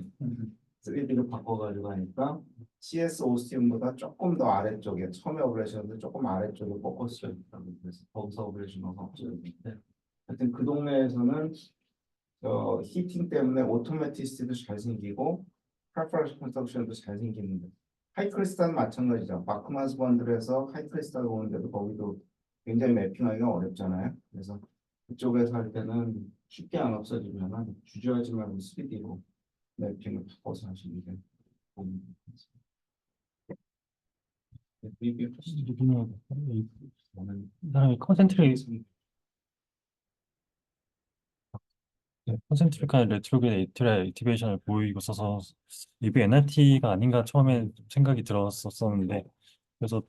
3D를 바꿔가지고 하니까 CS 오스틴보다 조금 더 아래쪽에 처음에 오브레이션인데 조금 아래쪽에 포커스를 했다고 그래서 거기서 오브레이션을 없어졌는데 하여튼 그 동네에서는 히팅 때문에 오토매티시티도 잘 생기고 프레퍼런셜 컨스트럭션도 잘 생기는데 하이크리스탈은 마찬가지죠. 마크만스 번들에서 하이크리스탈 보는데도 거기도 굉장히 매핑하기가 어렵잖아요. 그래서 그쪽에서 할 때는 쉽게 안 없어지면 주저하지 말고 3D로 매핑을 바꿔서 하시는 게 도움이 됩니다. 리뷰 리뷰는 이 사람이 컨센트릭한 레트로게이트 에이트라 액티베이션을 보이고 있어서 이게 NRT가 아닌가 처음에 생각이 들었었는데 그래서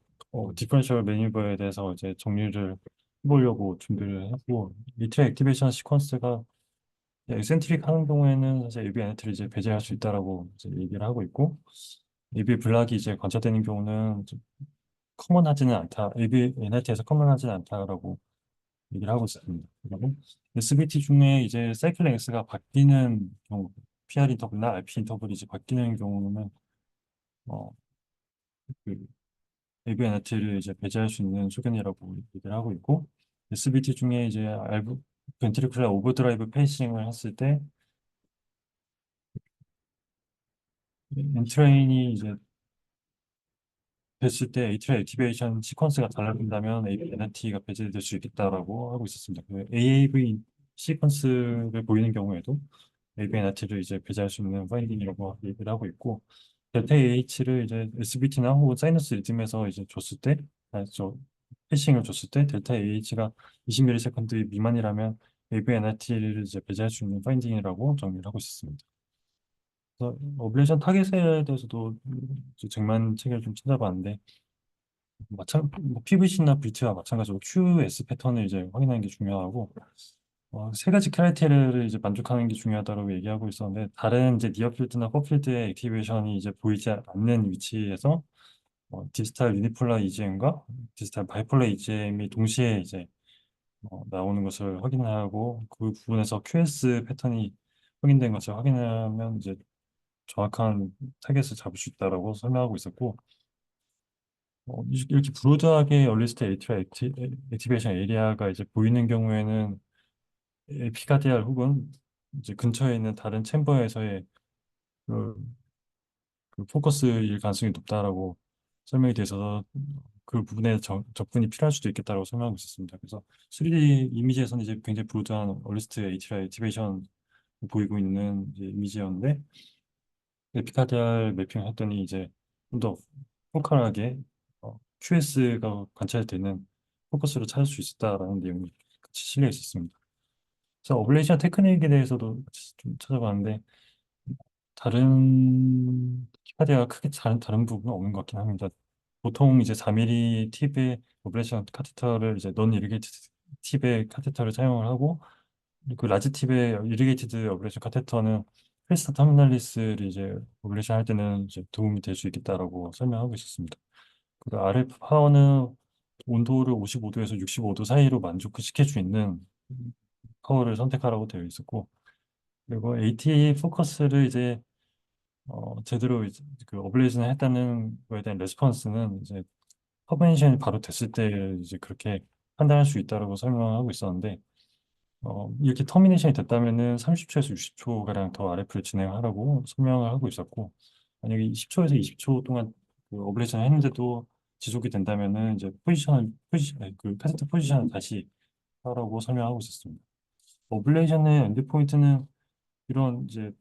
디퍼런셜 매니버에 대해서 이제 정리를 해보려고 준비를 했고 에이트라 액티베이션 시퀀스가 엑센트릭 하는 경우에는 사실 AV NRT를 이제 배제할 수 있다라고 이제 얘기를 하고 있고 AV 블락이 이제 관찰되는 경우는 좀 커먼하지는 않다. AV NRT에서 커먼하지는 않다라고 얘기를 하고 있습니다. 그리고 SBT 중에 이제 사이클 랭스가 바뀌는 경우, PR 인터벌이나 RP 인터벌이 이제 바뀌는 경우는 어, 그 AVNRT를 이제 배제할 수 있는 소견이라고 얘기를 하고 있고 SBT 중에 이제 알브 벤트리큘러 오버드라이브 페이싱을 했을 때 엔트레인이 이제 됐을 때 에이트리 액티베이션 시퀀스가 달라진다면 AVNRT가 배제될 수 있겠다라고 하고 있었습니다. 그 AAV 시퀀스를 보이는 경우에도 AVNRT를 이제 배제할 수 있는 파인딩이라고 얘기를 하고 있고 델타 AH를 이제 SBT나 혹은 사이너스 리듬에서 이제 줬을 때, 저 패싱을 줬을 때 델타 AH가 20ms 미만이라면 AVNRT를 이제 배제할 수 있는 파인딩이라고 정리를 하고 있습니다. 그래서 어블레이션 타겟에 대해서도 이제 쟁반 책을 좀 찾아봤는데 뭐 PVC나 VT와 마찬가지로 QS 패턴을 이제 확인하는 게 중요하고 세 가지 크라이테리아를 이제 만족하는 게 중요하다고 얘기하고 있었는데 다른 이제 니어필드나 퍼필드의 액티베이션이 이제 보이지 않는 위치에서 디지털 유니폴라 EGM과 디지털 바이폴라 EGM이 동시에 이제 나오는 것을 확인하고 그 부분에서 QS 패턴이 확인된 것을 확인하면 이제 정확한 타겟을 잡을 수 있다라고 설명하고 있었고 이렇게 브로드하게 얼리스트 액티베이션 에리아가 이제 보이는 경우에는 에피카디알 혹은 이제 근처에 있는 다른 챔버에서의 그, 그 포커스일 가능성이 높다라고 설명이 돼서 그 부분에 접근이 필요할 수도 있겠다고 설명하고 있었습니다. 그래서 3D 이미지에서는 이제 굉장히 브로드한 얼리스트 HDR 액티베이션 보이고 있는 이제 이미지였는데 에피카디알 매핑을 했더니 이제 좀 더 포컬하게 QS가 관찰되는 포커스를 찾을 수 있었다라는 내용이 같이 실려 있었습니다. 그래서 어블레이션 테크닉에 대해서도 좀 찾아봤는데 키카디아가 크게 다른 부분은 없는 것 같긴 합니다. 보통 이제 4mm 팁의 어블레이션 카테터를 이제 넌 이리게이티드 팁의 카테터를 사용을 하고 그 라지 팁의 이리게이티드 어블레이션 카테터는 크리스탈 터미널리스를 이제 어블레이션 할 때는 이제 도움이 될 수 있겠다라고 설명하고 있었습니다. 그리고 RF 파워는 온도를 55도에서 65도 사이로 만족시킬 수 있는 파워를 선택하라고 되어 있었고 그리고 AT 포커스를 이제 제대로 이제 그 어블레이션을 했다는 거에 대한 레스폰스는 이제 커버니션이 바로 됐을 때 이제 그렇게 판단할 수 있다라고 설명하고 있었는데 이렇게 터미네이션이 됐다면은 30초에서 60초 가량 더 RF를 진행하라고 설명을 하고 있었고 만약에 10초에서 20초 동안 그 어블레이션을 했는데도 지속이 된다면은 이제 그 카세트 포지션을 다시 하라고 설명하고 있었습니다. 어블레이션의 엔드포인트는 이런 이제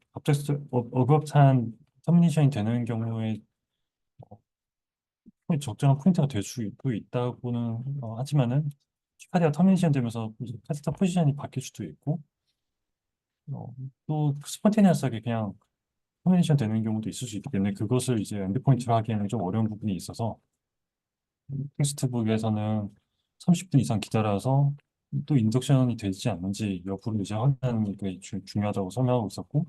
어급한 터미네이션이 되는 경우에 적정한 포인트가 될 수도 있다고는 하지만은 키카드가 터미네이션 되면서 이제 카세트 포지션이 바뀔 수도 있고 또 스폰테니어스하게 그냥 터미네이션 되는 경우도 있을 수 있기 때문에 그것을 이제 엔드포인트로 하기에는 좀 어려운 부분이 있어서 텍스트북에서는 30분 이상 기다려서 또 인덕션이 되지 않는지 여부를 이제 확인하는 게 중요하다고 설명하고 있었고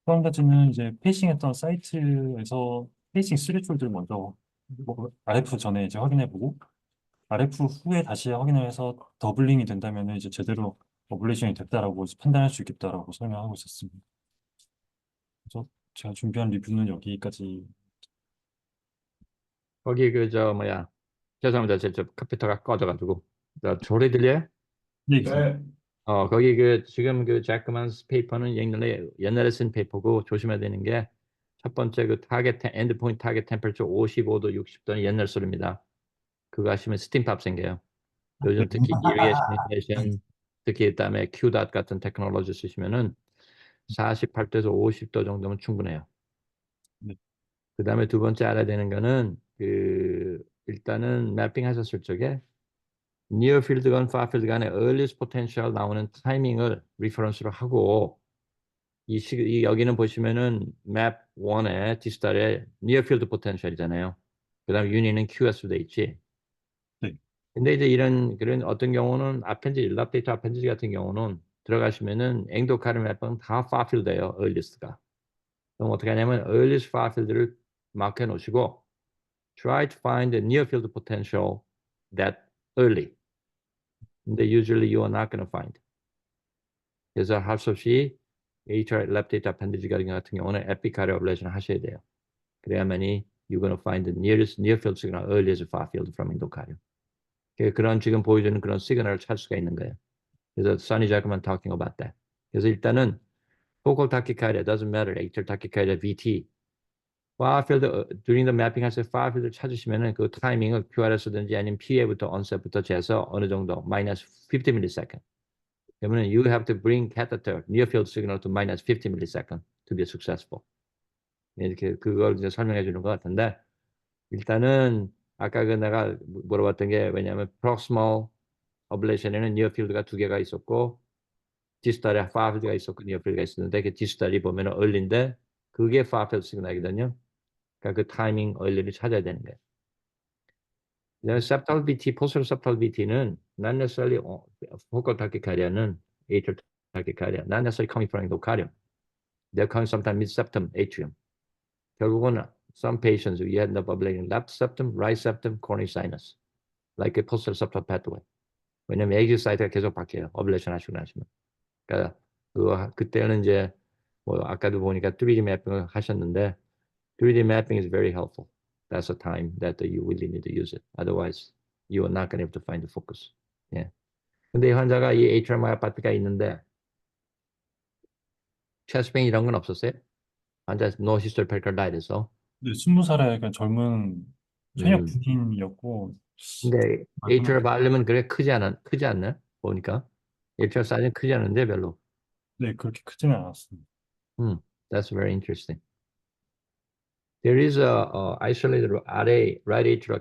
또 한 가지는 이제 페이싱했던 사이트에서 페이싱 스리툴들 먼저 RF 전에 이제 확인해보고 RF 후에 다시 확인을 해서 더블링이 된다면 이제 제대로 어블레이션이 됐다라고 판단할 수 있겠다라고 설명하고 있었습니다. 그래서 제가 준비한 리뷰는 여기까지. 거기 뭐야. 죄송합니다. 저 컴퓨터가 꺼져가지고. 소리 들려요? 네, 네. 거기 지금 자크만스 페이퍼는 옛날에 쓴 페이퍼고 조심해야 되는 게 첫 번째 엔드포인트 타겟 템퍼처 55도 60도는 옛날 소리입니다. 그거 하시면 스팀팝 생겨요. 네. 요즘 특히 이리게이션 특히 그다음에 QDOT 같은 테크놀로지 쓰시면은 48도에서 50도 정도면 충분해요. 네. 그다음에 두 번째 알아야 되는 거는 일단은 매핑 하셨을 적에 near field건 far field 간의 earliest potential 나오는 타이밍을 리퍼런스로 하고 여기는 보시면은 map 1에 디스탈에 near field potential이잖아요. 그다음에 unit는 QS로 돼 있지. 네. 근데 이제 그런 어떤 경우는 랍데이터 아펜지지 같은 경우는 들어가시면은 앵도카르 맵은 다 far field예요. earliest가. 그럼 어떻게 하냐면 earliest far field를 마크해 놓으시고 try to find the near field potential that early. 근데 usually you are not going to find. 그래서 할 수 없이 랩 데이터 appendage 같은 경우는 에피카리 오블레이션 하셔야 돼요. 그래야만이 you're going to find the nearest near field signal earliest far field from endocardium. 그런 지금 보여주는 그런 시그널을 찾을 수가 있는 거예요. 그래서 Sonny Jackman talking about that. 그래서 일단은 focal tachycardia doesn't matter. atrial tachycardia VT. far field during the mapping 할 때 far field를 찾으시면은 그 타이밍을 QRS든지 아니면 PA부터 onset부터 재서 어느 정도 minus 50 millisecond. 그러면 you have to bring catheter near field signal to minus 50 millisecond to be successful. 이렇게 그걸 이제 설명해 주는 것 같은데 일단은 아까 내가 물어봤던 게 왜냐하면 proximal ablation에는 near field가 두 개가 있었고 distal에 far field가 있었고 near field가 있었는데 그 distal이 보면은 early인데 그게 far field signal이거든요. 그러니까 그 타이밍 early를 찾아야 되는 거예요. 그다음에 septal VT, posterior septal VT는 not necessarily focal tachycardia는 atrial tachycardia, not necessarily coming from endocardium. They're coming sometimes mid-septum atrium. 결국은 some patients you end up ablating left septum, right septum, coronary sinus, like a posterior septal pathway. 왜냐면 exit 사이트가 계속 바뀌어요. 어블레이션 하시고 나시면. 그러니까 그때는 이제 뭐 아까도 보니까 3D mapping을 하셨는데 3D mapping is very helpful. That's a time that you really need to use it. Otherwise, you are not going to be able to find the focus. 예. 근데 이 환자가 이 atrial myopathy가 있는데 chest pain 이런 건 없었어요? 환자 no history pericarditis에서. 네, 20살의 약간 젊은 현역 음. 군인이었고 근데 atrial volume은 크지 않나? 보니까 atrial size는 크지 않은데 별로. 네, 그렇게 크지는 않았습니다. That's very interesting. There is a isolated right atrial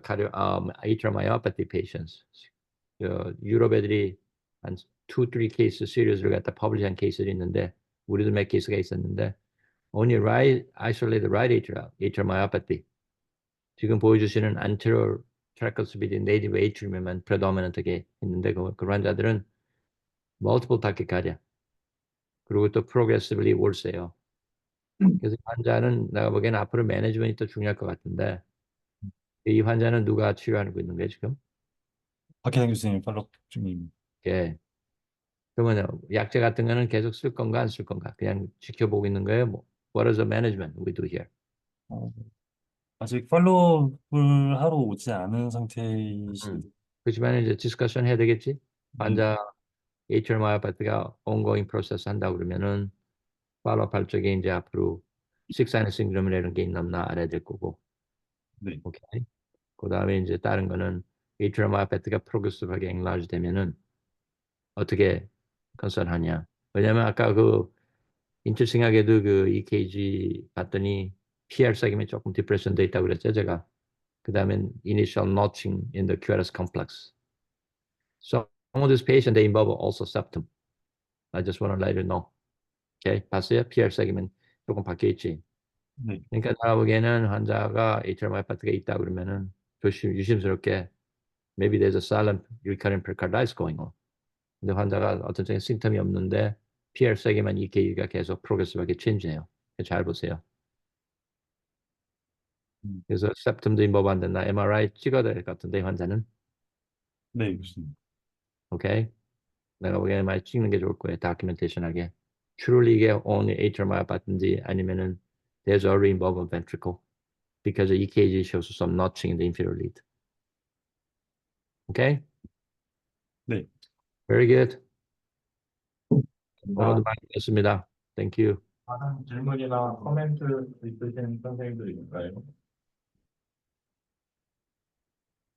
myopathy patients. 유럽 애들이 한 2, 3 케이스 시리즈를 갖다 퍼블리시한 케이스들이 있는데 우리도 몇 케이스가 있었는데 only isolated right atrial myopathy. 지금 보여주시는 anterior tricuspid native atrium에만 predominant하게 있는데 그 환자들은 multiple tachycardia 그리고 또 progressively worse예요. 그래서 환자는 내가 보기에는 앞으로 매니지먼이 더 중요할 것 같은데 이 환자는 누가 치료하고 있는 거예요 지금? 박혜상 교수님 팔로우 중입니다. 예. 그러면 약제 같은 거는 계속 쓸 건가 안 쓸 건가? 그냥 지켜보고 있는 거예요? 뭐, what is the management we do here? 어, 아직 팔로우를 하러 오지 않은 음. 상태이신데 그렇지만 이제 디스커션 해야 되겠지? 네, 환자 atrial myopathy가 ongoing process 한다고 그러면은 팔로우 할 적에 이제 앞으로 식사는 신드롬이라는 게 있나 없나 알아야 될 거고. 네. 오케이. 그 다음에 이제 다른 거는 atrial myopathy가 progressiv하게 enlarge 되면은 어떻게 컨설하냐. 왜냐면 아까 그 인트레스팅하게도 그 EKG 봤더니 PR 세그మెం트 조금 디프레션 돼 있다고 그랬죠, 제가. 그 다음엔 initial notching in the QRS complex. So some of this patient they involve also septum. I just want to let you know. Okay, 봤어요? PR 세그멘트 조금 바뀌어 있지. 네. 그러니까 내가 보기에는 환자가 atrial myopathy가 있다 그러면은 유심스럽게 maybe there's a silent recurrent pericarditis going on. 근데 환자가 어떤 적인 심텀이 없는데 PR 세게만 EKG가 계속 프로그레시브하게 체인지해요. 잘 보세요. 그래서 septum도 인버브 안 된다. MRI 찍어야 될 것 같은데 환자는. 네, 교수님. 오케이. 내가 보기에는 MRI 찍는 게 좋을 거예요. 다큐멘테이션하게. Truly 이게 only atrial myopathy인지 아니면은 there's already involved ventricle because the EKG shows some notching in the inferior lead. Okay? 네. Very good. 오늘도 많이 배웠습니다. Thank you. 다른 질문이나 코멘트 있으신 선생님들 있을까요?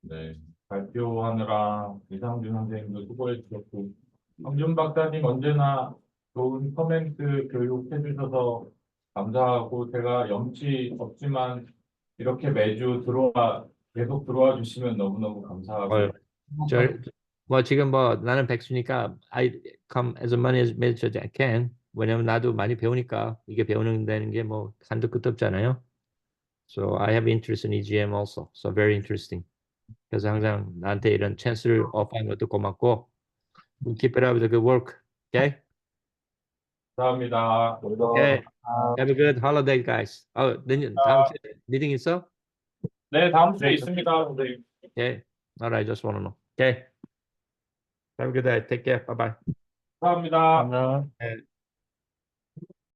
네, 발표하느라 이상준 선생님도 수고해 주셨고, 황준 박사님 언제나 좋은 코멘트 교육해 주셔서 감사하고, 제가 염치 없지만 이렇게 매주 계속 들어와 주시면 너무너무 감사하고, 뭐 지금 뭐 나는 백수니까 I come as many as I can. 왜냐면 나도 많이 배우니까 이게 배우는 데는 게 뭐 한도 끝도 없잖아요. So I have interest in EGM also. So very interesting. 그래서 항상 나한테 이런 찬스를 off하는 것도 고맙고. We keep it up with the good work. Okay? 감사합니다. Okay. Have a good holiday, guys. 내년 다음 주에 미팅 있어? 네, 다음 주에 있습니다, 선생님. Okay. Alright, just want to know. Okay. Have a good day. Take care. Bye bye. 감사합니다. 감사합니다. 네.